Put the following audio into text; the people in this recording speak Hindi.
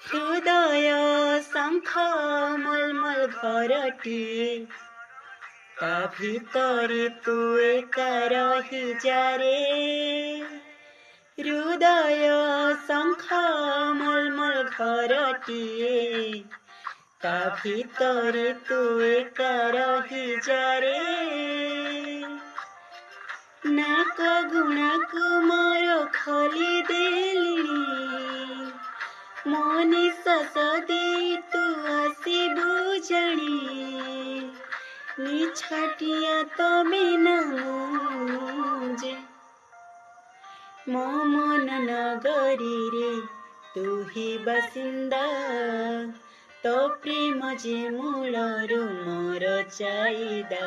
हृदय शंख मलमल घरटिए ता भितरे तू एका रही जा रे हृदय शंख मलमल घरटिए ता भितरे तू एका रही जा रे नाक गुणाको मोर खोली देलिणी मनीष दे तू आसिबु जाणी निछाटिया तमे नमुजे मो मन नगरी रे तू ही बासिंदा तो प्रेम जे मूलरू मोर चाहिदा।